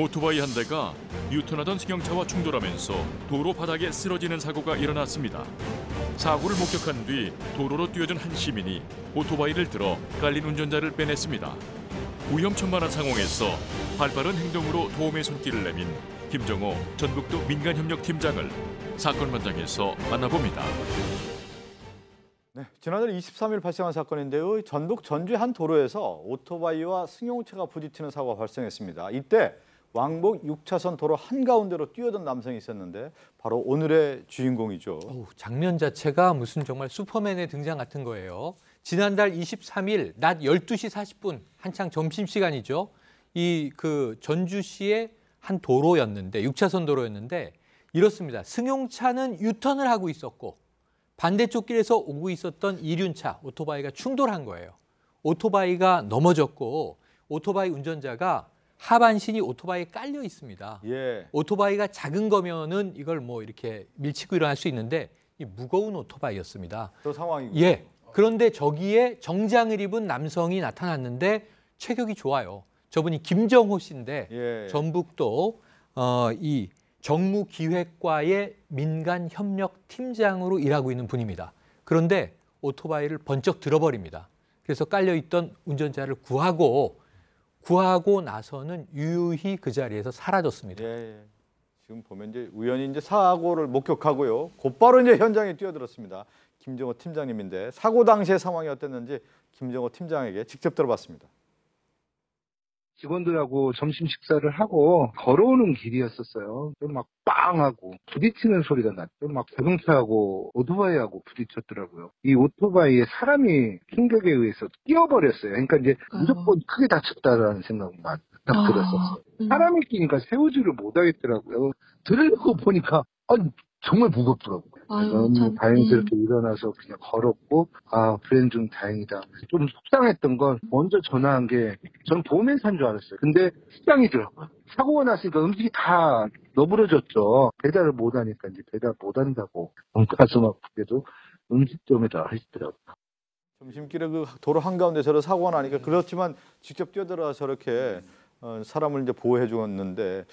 오토바이 한 대가 유턴하던 승용차와 충돌하면서 도로 바닥에 쓰러지는 사고가 일어났습니다. 사고를 목격한 뒤 도로로 뛰어든 한 시민이 오토바이를 들어 깔린 운전자를 빼냈습니다. 위험천만한 상황에서 발빠른 행동으로 도움의 손길을 내민 김정호 전북도 민간협력팀장을 사건 현장에서 만나봅니다. 네, 지난달 23일 발생한 사건인데요. 전북 전주의 한 도로에서 오토바이와 승용차가 부딪히는 사고가 발생했습니다. 이때 왕복 6차선 도로 한가운데로 뛰어든 남성이 있었는데 바로 오늘의 주인공이죠. 장면 자체가 무슨 정말 슈퍼맨의 등장 같은 거예요. 지난달 23일 낮 12시 40분 한창 점심시간이죠. 전주시의 한 도로였는데 6차선 도로였는데 이렇습니다. 승용차는 유턴을 하고 있었고 반대쪽 길에서 오고 있었던 이륜차 오토바이가 충돌한 거예요. 오토바이가 넘어졌고 오토바이 운전자가 하반신이 오토바이에 깔려 있습니다. 예. 오토바이가 작은 거면은 이걸 뭐 이렇게 밀치고 일어날 수 있는데 이 무거운 오토바이였습니다. 저 상황이고. 예. 그런데 저기에 정장을 입은 남성이 나타났는데 체격이 좋아요. 저분이 김정호 씨인데 예. 전북도 이 정무기획과의 민간협력팀장으로 일하고 있는 분입니다. 그런데 오토바이를 번쩍 들어버립니다. 그래서 깔려있던 운전자를 구하고 나서는 유유히 그 자리에서 사라졌습니다. 예. 지금 보면 이제 우연히 사고를 목격하고요. 곧바로 현장에 뛰어들었습니다. 김정호 팀장님인데 사고 당시의 상황이 어땠는지 김정호 팀장에게 직접 들어봤습니다. 직원들하고 점심 식사를 하고 걸어오는 길이었었어요. 막 빵하고 부딪히는 소리가 났죠. 막 자동차하고 오토바이하고 부딪혔더라고요. 이 오토바이에 사람이 충격에 의해서 끼어버렸어요. 그러니까 이제 무조건 크게 다쳤다라는 생각만 딱 들었었어요. 사람이 끼니까 세우지를 못하겠더라고요. 들으려고 보니까 정말 무겁더라고요. 너무 다행스럽게 일어나서 그냥 걸었고, 그래도 좀 다행이다. 좀 속상했던 건 먼저 전화한 게 전 보험회사인 줄 알았어요. 근데 시장이더라고요. 사고가 났으니까 음식이 다 너부러졌죠. 배달을 못하니까 이제 배달 못한다고 가슴 아프게도 음식점에다 하시더라고요. 점심길에 그 도로 한가운데 저런 사고가 나니까 그렇지만 직접 뛰어들어서 저렇게 사람을 보호해 주었는데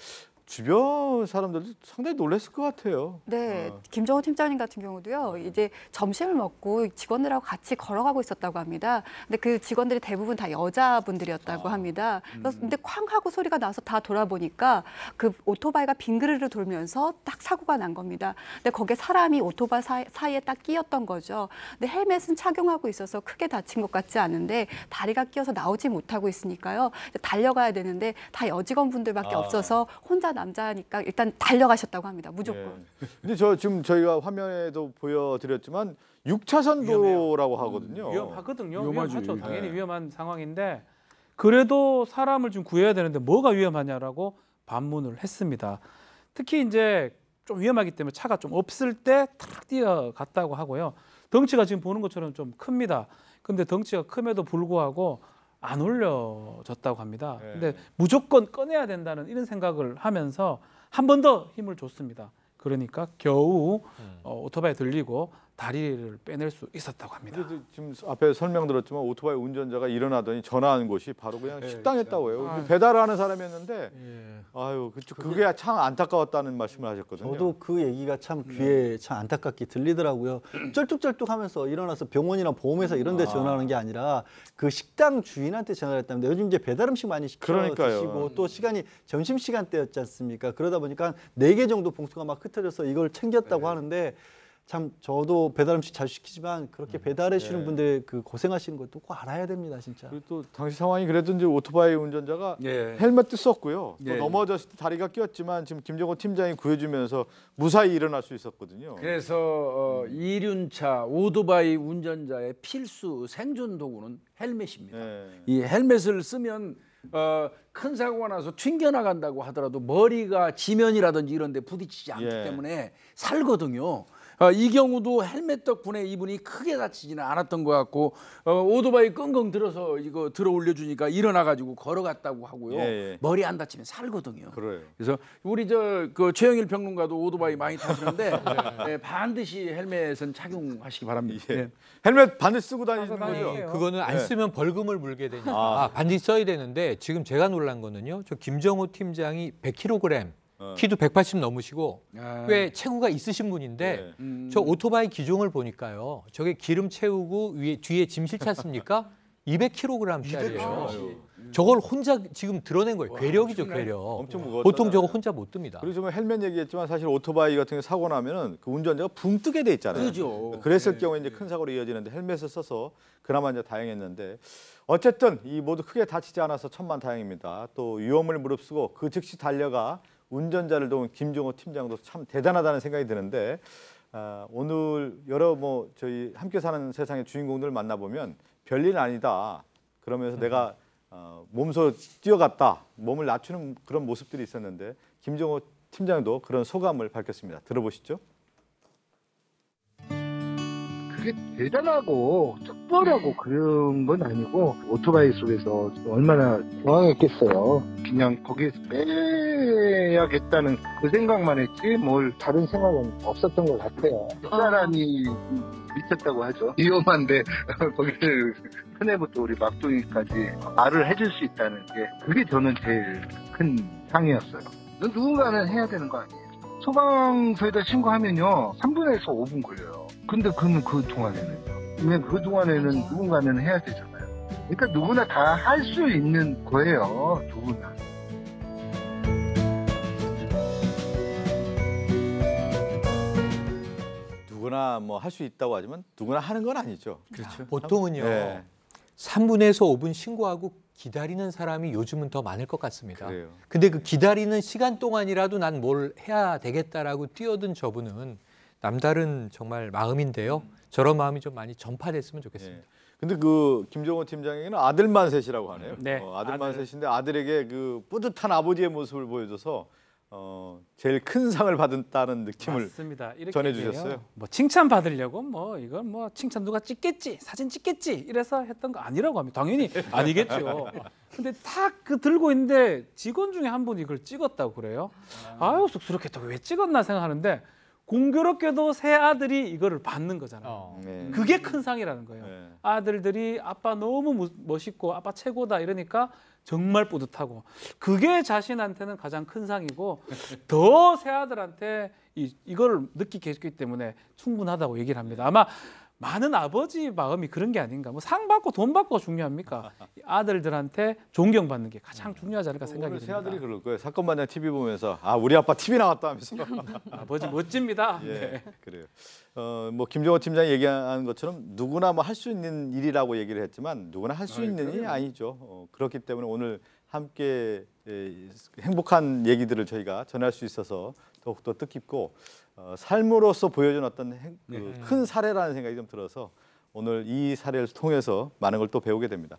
주변 사람들도 상당히 놀랐을 것 같아요. 네, 김정호 팀장님 같은 경우도요. 이제 점심을 먹고 직원들하고 같이 걸어가고 있었다고 합니다. 근데 그 직원들이 대부분 다 여자분들이었다고 합니다. 그래서 근데 쾅 하고 소리가 나서 다 돌아보니까 그 오토바이가 빙그르르 돌면서 딱 사고가 난 겁니다. 근데 거기에 사람이 오토바이 사이에 딱 끼었던 거죠. 근데 헬멧은 착용하고 있어서 크게 다친 것 같지 않은데 다리가 끼어서 나오지 못하고 있으니까요. 달려가야 되는데 다 여직원분들밖에 없어서 혼자 남자니까 일단 달려가셨다고 합니다. 무조건. 예. 근데 지금 저희가 화면에도 보여드렸지만 6차선 도로라고 하거든요. 위험하거든요. 위험하죠. 위험하죠. 당연히 위험한 상황인데 그래도 사람을 좀 구해야 되는데 뭐가 위험하냐라고 반문을 했습니다. 특히 이제 좀 위험하기 때문에 차가 좀 없을 때 탁 뛰어갔다고 하고요. 덩치가 지금 보는 것처럼 좀 큽니다. 근데 덩치가 큼에도 불구하고 안 올려졌다고 합니다. 근데 무조건 꺼내야 된다는 이런 생각을 하면서 한 번 더 힘을 줬습니다. 그러니까 겨우 오토바이 들리고 다리를 빼낼 수 있었다고 합니다. 지금 앞에 설명 들었지만 오토바이 운전자가 일어나더니 전화한 곳이 바로 그냥 식당이었다고 해요. 배달하는 사람이었는데 그게 참 안타까웠다는 말씀을 하셨거든요. 저도 그 얘기가 참 귀에 참 안타깝게 들리더라고요. 쩔뚝쩔뚝하면서 일어나서 병원이나 보험회사 이런 데 전화하는 게 아니라 그 식당 주인한테 전화를 했답니다. 요즘 이제 배달 음식 많이 시켜 드시고 또 시간이 점심시간대였지 않습니까? 그러다 보니까 4개 정도 봉투가 막 흩어져서 이걸 챙겼다고 하는데 참 저도 배달 음식 자주 시키지만 그렇게 배달해 주시는 분들 그 고생하시는 것도 꼭 알아야 됩니다, 진짜. 그리고 또 당시 상황이 그래도 이제 오토바이 운전자가 헬멧도 썼고요. 또 넘어졌을 때 다리가 끼었지만 지금 김정호 팀장이 구해주면서 무사히 일어날 수 있었거든요. 그래서 이륜차 오토바이 운전자의 필수 생존 도구는 헬멧입니다. 이 헬멧을 쓰면 큰 사고가 나서 튕겨나간다고 하더라도 머리가 지면이라든지 이런 데 부딪히지 않기 때문에 살거든요. 이 경우도 헬멧 덕분에 이분이 크게 다치지는 않았던 것 같고 오토바이 끙끙 들어서 이거 들어 올려주니까 일어나가지고 걸어갔다고 하고요. 예. 머리 안 다치면 살거든요. 그래요. 그래서 우리 그 최영일 평론가도 오토바이 많이 타시는데 반드시 헬멧은 착용하시기 바랍니다. 예. 네. 헬멧 반드시 쓰고 다니는 써서 거죠? 다니세요. 그거는 안 네. 쓰면 벌금을 물게 되니까 아. 반드시 써야 되는데 지금 제가 놀란 거는요. 저 김정호 팀장이 100kg, 키도 180 넘으시고 꽤 체구가 있으신 분인데 저 오토바이 기종을 보니까요. 저게 기름 채우고 뒤에 짐 실지 않습니까? 200kg짜리예요. 저걸 혼자 지금 드러낸 거예요. 괴력이죠, 괴력. 엄청 무거웠잖아요. 보통 저거 혼자 못 듭니다. 그리고 지금 헬멧 얘기했지만 사실 오토바이 같은 게 사고 나면은 그 운전자가 붕 뜨게 돼 있잖아요. 그렇죠. 그랬을 경우에 이제 큰 사고로 이어지는데 헬멧을 써서 그나마 이제 다행했는데 어쨌든 이 모두 크게 다치지 않아서 천만다행입니다. 또 위험을 무릅쓰고 그 즉시 달려가 운전자를 도운 김정호 팀장도 참 대단하다는 생각이 드는데 오늘 여러 저희 함께 사는 세상의 주인공들 만나보면 별일 아니다. 그러면서 내가 몸소 뛰어갔다. 몸을 낮추는 그런 모습들이 있었는데 김정호 팀장도 그런 소감을 밝혔습니다. 들어보시죠. 그게 대단하고 특별하고 그런 건 아니고 오토바이 속에서 얼마나 당황했겠어요. 그냥 거기에서 빼야겠다는 그 생각만 했지 뭘 다른 생각은 없었던 것 같아요. 사람이 미쳤다고 하죠. 위험한데 거기를 큰애부터 우리 막둥이까지 말을 해줄 수 있다는 게 그게 저는 제일 큰 상이었어요. 누군가는 해야 되는 거 아니에요. 소방서에다 신고하면요 3분에서 5분 걸려요. 근데 그러면 그 동안에는요. 왜 그 동안에는 누군가는 해야 되잖아요. 그러니까 누구나 다 할 수 있는 거예요. 누구나. 누구나 할 수 있다고 하지만 누구나 하는 건 아니죠. 그렇죠. 보통은요. 네. 3분에서 5분 신고하고 기다리는 사람이 요즘은 더 많을 것 같습니다. 그래요. 근데 그 기다리는 시간 동안이라도 난 뭘 해야 되겠다라고 뛰어든 저분은 남다른 정말 마음인데요. 저런 마음이 좀 많이 전파됐으면 좋겠습니다. 예. 근데 그 김정호 팀장에게는 아들만 셋이라고 하네요. 네, 아들만 아들. 셋인데 아들에게 그 뿌듯한 아버지의 모습을 보여줘서 제일 큰 상을 받았다는 느낌을 맞습니다. 이렇게 전해주셨어요. 얘기해요. 칭찬 받으려고 이건 칭찬 누가 찍겠지, 사진 찍겠지 이래서 했던 거 아니라고 합니다. 당연히 아니겠죠. 근데 딱 그 들고 있는데 직원 중에 한 분이 이걸 찍었다고 그래요. 아유 쑥스럽겠다. 왜 찍었나 생각하는데 공교롭게도 새 아들이 이거를 받는 거잖아요. 네. 그게 큰 상이라는 거예요. 네. 아들들이 아빠 너무 멋있고 아빠 최고다 이러니까 정말 뿌듯하고 그게 자신한테는 가장 큰 상이고 더 새 아들한테 이걸 느끼게 했기 때문에 충분하다고 얘기를 합니다. 아마 많은 아버지 마음이 그런 게 아닌가. 상 받고 돈 받고 중요합니까? 아들들한테 존경받는 게 가장 중요하지 않을까 생각이 오늘 듭니다. 새 아들이 그럴 거예요. 사건 마냥 TV 보면서 우리 아빠 TV 나왔다 하면서. 아버지 멋집니다. 예, 네. 그래요. 김정호 팀장이 얘기한 것처럼 누구나 할 수 있는 일이라고 얘기를 했지만 누구나 할 수 있는 일이 아니죠. 그렇기 때문에 오늘 함께 행복한 얘기들을 저희가 전할 수 있어서 더욱더 뜻깊고 삶으로서 보여준 어떤 큰 사례라는 생각이 좀 들어서 오늘 이 사례를 통해서 많은 걸 또 배우게 됩니다.